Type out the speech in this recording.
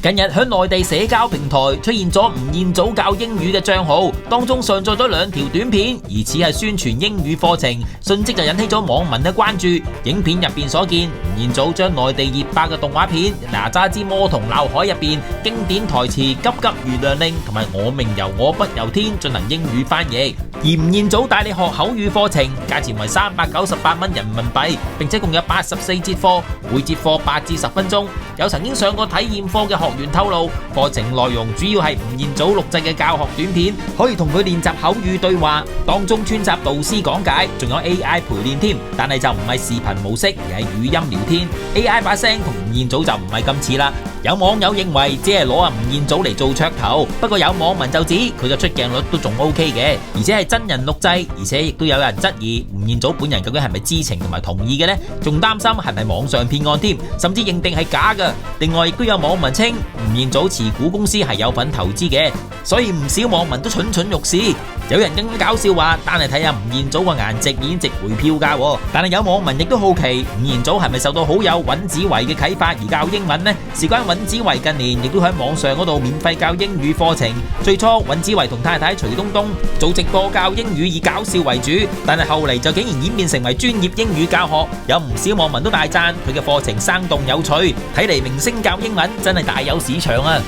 近日喺內地社交平台出現咗吳彥祖教英語嘅賬號，當中上載咗2條短片，疑似係宣傳英語課程，瞬即就引起咗網民嘅關注。影片入邊所見，吳彥祖將內地熱爆嘅動畫片《哪吒之魔童鬧海》入邊經典台詞急急如律令同埋我命由我不由天進行英語翻譯。而吳彥祖帶你學口語課程，價錢為398蚊人民幣，並且共有84節課，每節課8至10分鐘。有曾經上過體驗課嘅學員透露，課程內容主要係吳彥祖錄製嘅教學短片，可以同佢練習口語對話，當中穿插導師講解，仲有 AI 陪練添。但係就唔係視頻模式，而係語音聊天。AI 把聲同吳彥祖就唔係咁似啦。有網友認為只係攞阿吳彥祖嚟做噱頭，不過有網民就指佢嘅出鏡率都仲 OK 嘅，而且係真人錄製，而且亦都有人質疑吳彥祖本人究竟係咪知情同埋同意嘅呢？仲擔心係咪網上騙案添，甚至認定係假嘅。另外亦都有網民稱吳彥祖持股公司係有份投資嘅，所以唔少網民都蠢蠢欲試。有人更搞笑話，單係睇下吳彥祖個顏值已經值回票價。但係有網民亦都好奇，吳彥祖係咪受到好友尹子維嘅啟發而教英文呢？事關尹子維近年亦都喺網上嗰度免費教英語課程。最初尹子維同太太徐冬冬做直播教英語以搞笑為主，但係後嚟就竟然演變成為專業英語教學。有唔少網民都大讚佢嘅課程生動有趣，睇嚟明星教英文真係大有市場啊！